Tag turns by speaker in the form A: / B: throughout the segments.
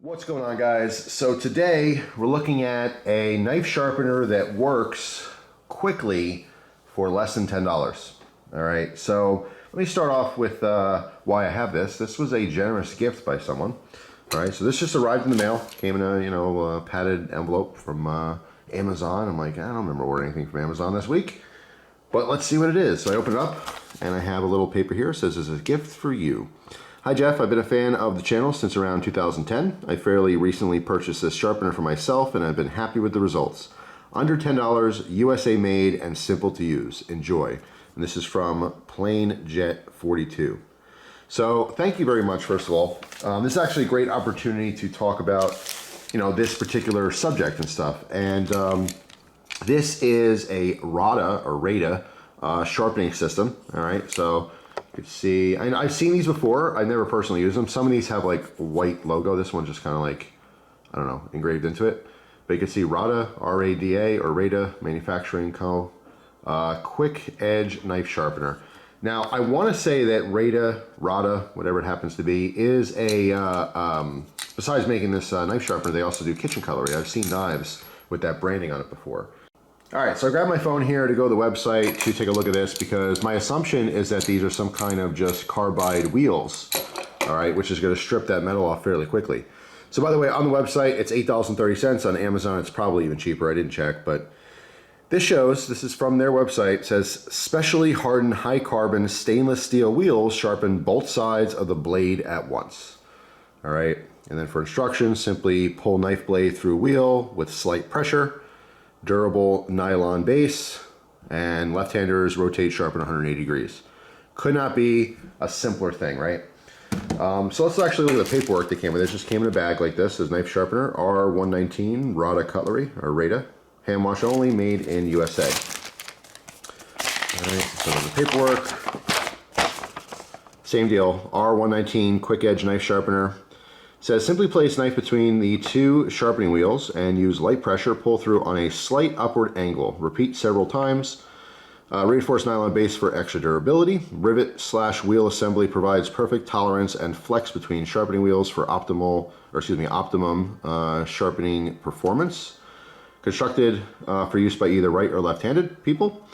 A: What's going on, guys? So today we're looking at a knife sharpener that works quickly for less than $10. All right, so let me start off with why I have this. This was a generous gift by someone. All right, so this just arrived in the mail. Came in a padded envelope from Amazon. I'm like, I don't remember ordering anything from Amazon this week, but let's see what it is. So I open it up and I have a little paper here. It says it's a gift for you. Hi Jeff, I've been a fan of the channel since around 2010. I fairly recently purchased this sharpener for myself and I've been happy with the results. Under $10, USA made and simple to use. Enjoy. And this is from Plain Jet 42. So thank you very much, first of all. This is actually a great opportunity to talk about, this particular subject and stuff. And this is a RADA sharpening system. All right, so you can see, I've seen these before. I've never personally used them. Some of these have like white logo. This one's just kind of like, I don't know, engraved into it. But you can see RADA, R-A-D-A, or RADA Manufacturing Co. Quick Edge Knife Sharpener. Now, I want to say that RADA, whatever it happens to be, is a, besides making this knife sharpener, they also do kitchen cutlery. I've seen knives with that branding on it before. All right, so I grabbed my phone here to go to the website to take a look at this because my assumption is that these are some kind of just carbide wheels, all right, which is going to strip that metal off fairly quickly. So by the way, on the website, it's $8.30. On Amazon, it's probably even cheaper. I didn't check, but this is from their website. It says, specially hardened high carbon stainless steel wheels sharpen both sides of the blade at once. All right, and then for instructions, simply pull knife blade through wheel with slight pressure. Durable nylon base, and left-handers rotate sharpen 180 degrees. Could not be a simpler thing, right? So let's actually look at the paperwork that came with it. It just came in a bag like this. It says knife sharpener, R119, RADA Cutlery, or RADA. Hand wash only, made in USA. All right, so the paperwork. Same deal, R119 quick edge knife sharpener. It says simply place knife between the two sharpening wheels and use light pressure, pull through on a slight upward angle. Repeat several times. Reinforced nylon base for extra durability. Rivet/wheel assembly provides perfect tolerance and flex between sharpening wheels for optimum sharpening performance. Constructed for use by either right or left-handed people.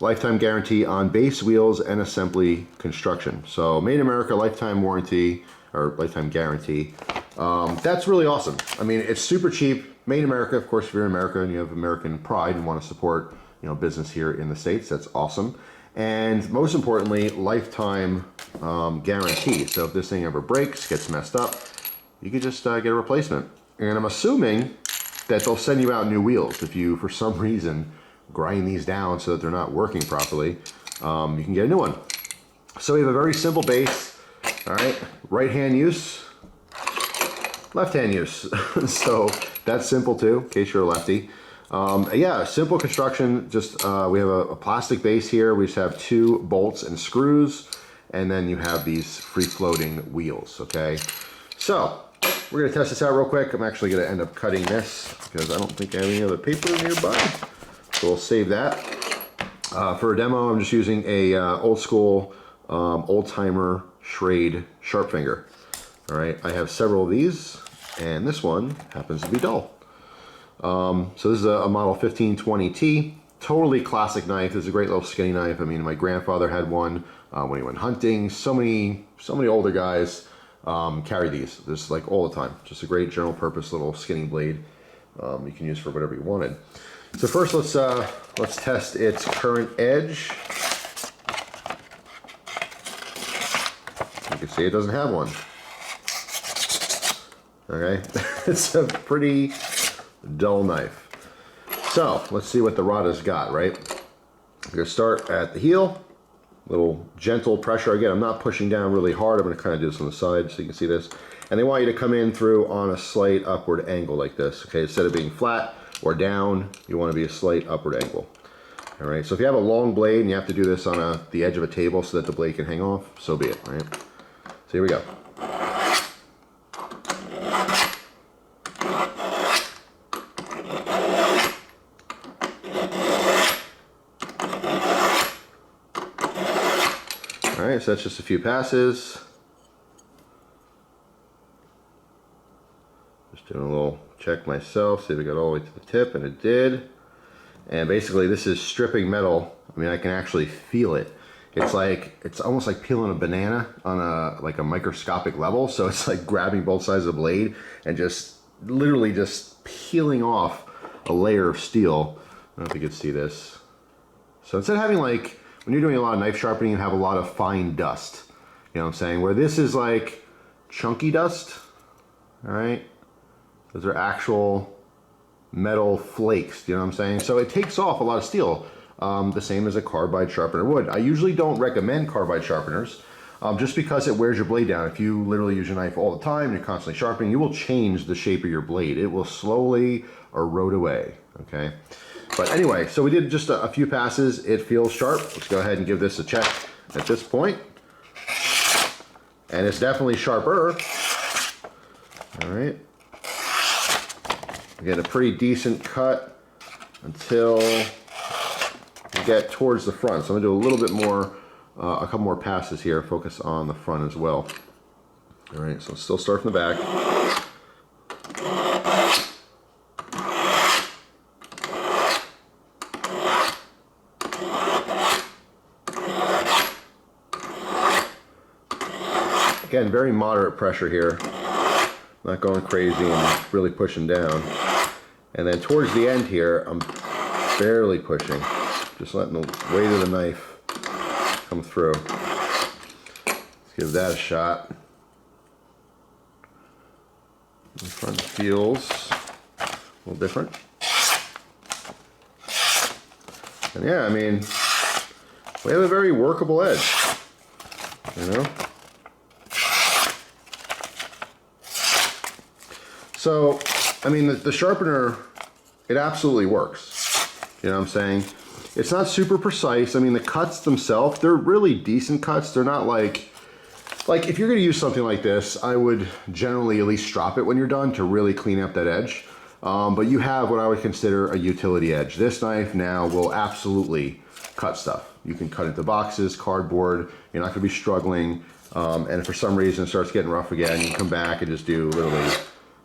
A: Lifetime guarantee on base, wheels, and assembly construction. So made in America, lifetime warranty, or lifetime guarantee. That's really awesome. I mean, it's super cheap, made in America. Of course, if you're in America and you have American pride and want to support, business here in the States, that's awesome. And most importantly, lifetime guarantee. So if this thing ever breaks, gets messed up, you could just get a replacement. And I'm assuming that they'll send you out new wheels. If you, for some reason, grind these down so that they're not working properly, you can get a new one. So we have a very simple base. All right, right hand use, left hand use. So that's simple too, in case you're a lefty. Yeah, simple construction. Just we have a plastic base here. We just have two bolts and screws, and then you have these free floating wheels. Okay, so we're gonna test this out real quick. I'm actually gonna end up cutting this because I don't think I have any other paper nearby. So we'll save that. For a demo, I'm just using a old school, old timer Schrade sharp finger. All right, I have several of these, and this one happens to be dull. So this is a model 1520T, totally classic knife. This is a great little skinny knife. I mean, my grandfather had one when he went hunting. So many older guys carry these. This is like all the time. Just a great general purpose little skinny blade you can use for whatever you wanted. So first, let's test its current edge. You can see it doesn't have one. Okay, it's a pretty dull knife. So let's see what the RADA's got, right? I'm gonna start at the heel, little gentle pressure. Again, I'm not pushing down really hard. I'm gonna kind of do this on the side so you can see this. And they want you to come in through on a slight upward angle like this. Okay, instead of being flat or down, you want to be a slight upward angle. All right, so if you have a long blade and you have to do this on the edge of a table so that the blade can hang off, so be it, right? So here we go. All right, so that's just a few passes. Just doing a little check myself, see if it got all the way to the tip, and it did. And basically this is stripping metal. I mean, I can actually feel it. It's almost like peeling a banana on a microscopic level. So it's like grabbing both sides of the blade and just literally just peeling off a layer of steel. I don't know if you can see this. So instead of having like, when you're doing a lot of knife sharpening, you have a lot of fine dust. You know what I'm saying? Where this is like chunky dust, all right? Those are actual metal flakes, you know what I'm saying? So it takes off a lot of steel, the same as a carbide sharpener would. I usually don't recommend carbide sharpeners just because it wears your blade down. If you literally use your knife all the time, you're constantly sharpening, you will change the shape of your blade. It will slowly erode away, okay? But anyway, so we did just a few passes. It feels sharp. Let's go ahead and give this a check at this point. And it's definitely sharper. All right. We get a pretty decent cut until we get towards the front. So I'm gonna do a little bit more, a couple more passes here, focus on the front as well. All right, so still start from the back. Again, very moderate pressure here. Not going crazy and really pushing down. And then towards the end here, I'm barely pushing. Just letting the weight of the knife come through. Let's give that a shot. The front feels a little different. And yeah, I mean, we have a very workable edge, you know? So, I mean, the sharpener, it absolutely works. You know what I'm saying? It's not super precise. I mean, the cuts themselves, they're really decent cuts. They're not like if you're gonna use something like this, I would generally at least strop it when you're done to really clean up that edge. But you have what I would consider a utility edge. This knife now will absolutely cut stuff. You can cut into boxes, cardboard, you're not gonna be struggling. And if for some reason it starts getting rough again, you can come back and just do literally,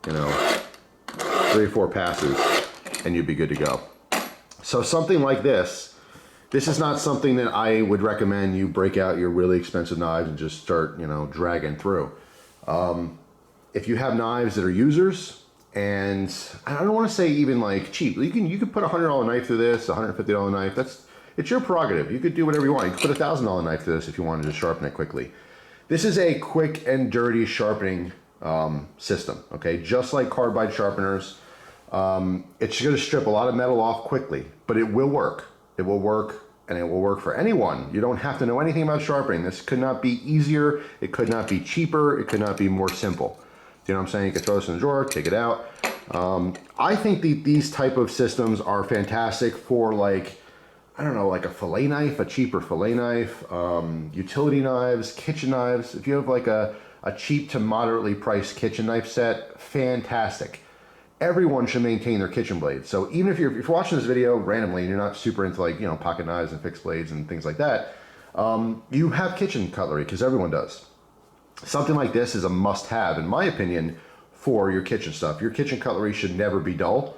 A: you know, 3 or 4 passes and you'd be good to go. So something like this is not something that I would recommend you break out your really expensive knives and just start, you know, dragging through. If you have knives that are users, and I don't want to say even like cheap, you can put a $100 knife through this, a $150 knife, it's your prerogative. You could do whatever you want. You could put a $1,000 knife through this if you wanted to sharpen it quickly. This is a quick and dirty sharpening system, okay? Just like carbide sharpeners, it's going to strip a lot of metal off quickly, but it will work. It will work, and it will work for anyone. You don't have to know anything about sharpening. This could not be easier. It could not be cheaper. It could not be more simple. You know what I'm saying? You could throw this in the drawer, take it out. I think these type of systems are fantastic for, like, I don't know, like a fillet knife, a cheaper fillet knife, utility knives, kitchen knives. If you have like a cheap to moderately priced kitchen knife set, fantastic. Everyone should maintain their kitchen blades. So even if you're watching this video randomly and you're not super into, like, you know, pocket knives and fixed blades and things like that, you have kitchen cutlery, because everyone does. Something like this is a must-have, in my opinion, for your kitchen stuff. Your kitchen cutlery should never be dull.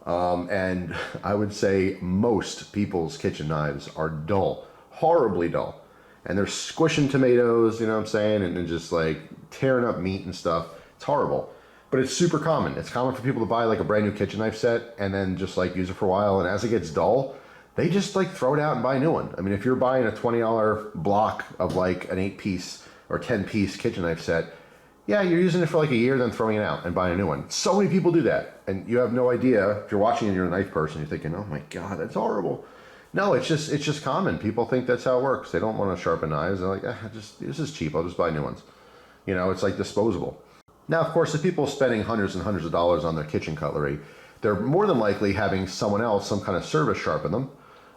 A: And I would say most people's kitchen knives are dull, horribly dull. And they're squishing tomatoes, you know what I'm saying, and just like tearing up meat and stuff. It's horrible. But it's super common. It's common for people to buy like a brand new kitchen knife set and then just like use it for a while, and as it gets dull, they just like throw it out and buy a new one. I mean, if you're buying a $20 block of like an 8-piece or 10-piece kitchen knife set, yeah, you're using it for like a year, then throwing it out and buying a new one. So many people do that, and you have no idea. If you're watching and you're a knife person, you're thinking, oh my God, that's horrible. No, it's just common. People think that's how it works. They don't want to sharpen knives. They're like, this is cheap. I'll just buy new ones. You know, it's like disposable. Now, of course, the people spending hundreds and hundreds of dollars on their kitchen cutlery, they're more than likely having someone else, some kind of service, sharpen them,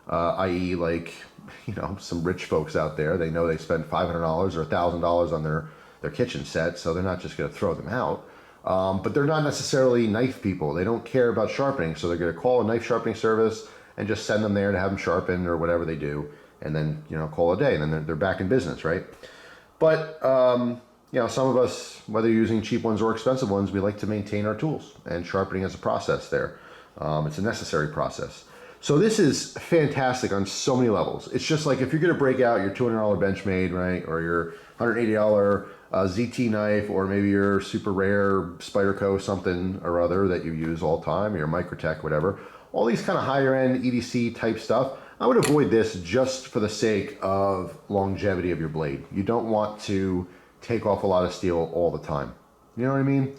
A: i.e. like, you know, some rich folks out there. They know they spend $500 or $1,000 on their kitchen set, so they're not just going to throw them out. But they're not necessarily knife people. They don't care about sharpening, so they're going to call a knife sharpening service and just send them there to have them sharpen or whatever they do, and then, you know, call it a day, and then they're back in business, right? But you know, some of us, whether you're using cheap ones or expensive ones, we like to maintain our tools, and sharpening is a process there. It's a necessary process. So this is fantastic on so many levels. It's just like if you're gonna break out your $200 Benchmade, right, or your $180 ZT knife, or maybe your super rare Spyderco something or other that you use all the time, your Microtech, whatever, all these kind of higher end EDC type stuff, I would avoid this just for the sake of longevity of your blade. You don't want to take off a lot of steel all the time. You know what I mean?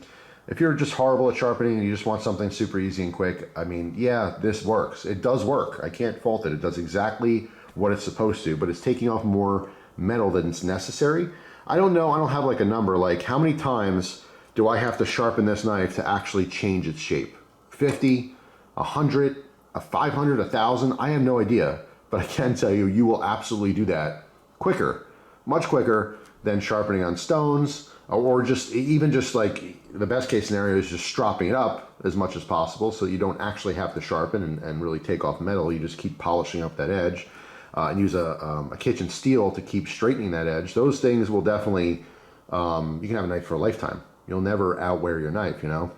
A: If you're just horrible at sharpening and you just want something super easy and quick, I mean, yeah, this works. It does work. I can't fault it. It does exactly what it's supposed to, but it's taking off more metal than it's necessary. I don't know. I don't have like a number. Like, how many times do I have to sharpen this knife to actually change its shape? 50, 100, 500, 1,000? I have no idea, but I can tell you, you will absolutely do that quicker, much quicker than sharpening on stones, or just even just like the best case scenario is just stropping it up as much as possible so you don't actually have to sharpen and really take off metal. You just keep polishing up that edge and use a kitchen steel to keep straightening that edge. Those things will definitely, you can have a knife for a lifetime. You'll never outwear your knife, you know?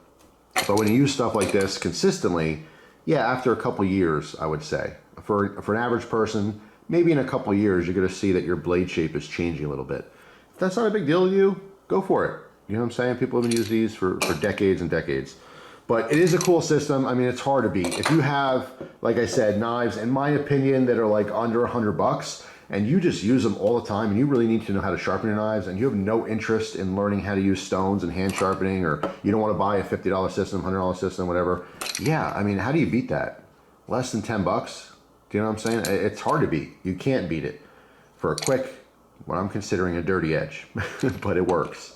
A: But when you use stuff like this consistently, yeah, after a couple years, I would say. For an average person, maybe in a couple years, you're gonna see that your blade shape is changing a little bit. If that's not a big deal to you, go for it. You know what I'm saying? People have been using these for decades and decades. But it is a cool system. I mean, it's hard to beat. If you have, like I said, knives, in my opinion, that are like under $100, and you just use them all the time, and you really need to know how to sharpen your knives, and you have no interest in learning how to use stones and hand sharpening, or you don't want to buy a $50 system, $100 system, whatever. Yeah, I mean, how do you beat that? Less than 10 bucks? Do you know what I'm saying? It's hard to beat. You can't beat it for a quick, what I'm considering a dirty edge, but it works.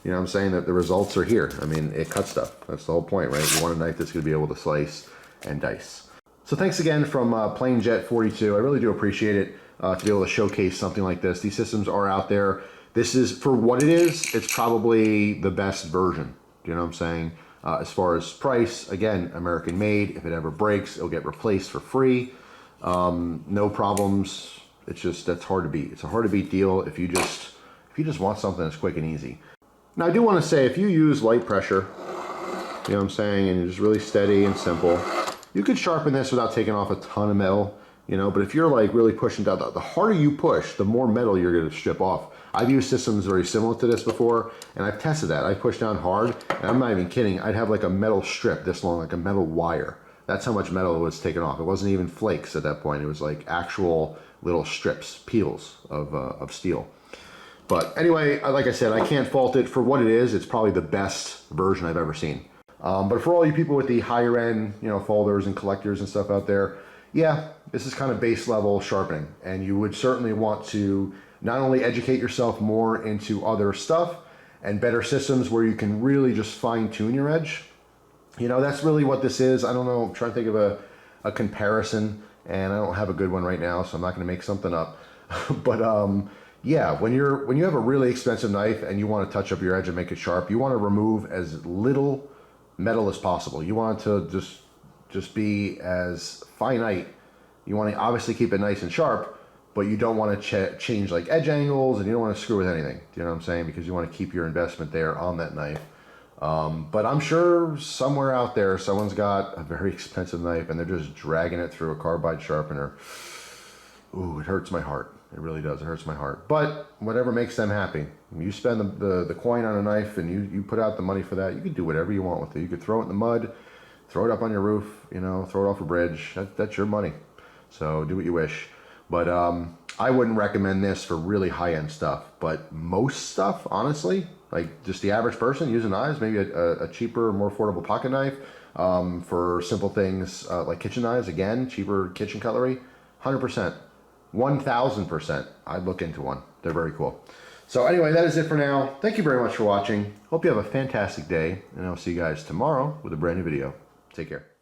A: You know what I'm saying? That the results are here. I mean, it cuts stuff. That's the whole point, right? You want a knife that's going to be able to slice and dice. So thanks again from Plain Jet 42. I really do appreciate it to be able to showcase something like this. These systems are out there. This is, for what it is, it's probably the best version. Do you know what I'm saying? As far as price, again, American made. If it ever breaks, it'll get replaced for free. No problems. It's just, that's hard to beat. It's a hard to beat deal if you just want something that's quick and easy. Now I do want to say, if you use light pressure, you know what I'm saying, and you're just really steady and simple, you could sharpen this without taking off a ton of metal, you know, but if you're like really pushing down, the harder you push, the more metal you're going to strip off. I've used systems very similar to this before, and I've tested that. I pushed down hard, and I'm not even kidding, I'd have like a metal strip this long, like a metal wire. That's how much metal was taken off. It wasn't even flakes at that point. It was like actual little strips, peels of steel. But anyway, like I said, I can't fault it for what it is. It's probably the best version I've ever seen. But for all you people with the higher end, you know, folders and collectors and stuff out there, yeah, this is kind of base level sharpening. And you would certainly want to not only educate yourself more into other stuff and better systems where you can really just fine tune your edge. You know, that's really what this is. I don't know, I'm trying to think of a comparison, and I don't have a good one right now, so I'm not gonna make something up. But yeah, when you have a really expensive knife and you want to touch up your edge and make it sharp, you want to remove as little metal as possible. You want it to just be as finite. You want to obviously keep it nice and sharp, but you don't want to change like edge angles, and you don't want to screw with anything. Do you know what I'm saying? Because you want to keep your investment there on that knife. But I'm sure somewhere out there, someone's got a very expensive knife and they're just dragging it through a carbide sharpener. Ooh, it hurts my heart. It really does. It hurts my heart. But whatever makes them happy. You spend the coin on a knife and you put out the money for that. You can do whatever you want with it. You could throw it in the mud, throw it up on your roof, you know, throw it off a bridge. That's your money. So do what you wish. But I wouldn't recommend this for really high-end stuff. But most stuff, honestly, like just the average person using knives, maybe a cheaper, more affordable pocket knife for simple things like kitchen knives, again, cheaper kitchen cutlery, 100%. 1000%. I'd look into one. They're very cool. So anyway, that is it for now. Thank you very much for watching. Hope you have a fantastic day, and I'll see you guys tomorrow with a brand new video. Take care.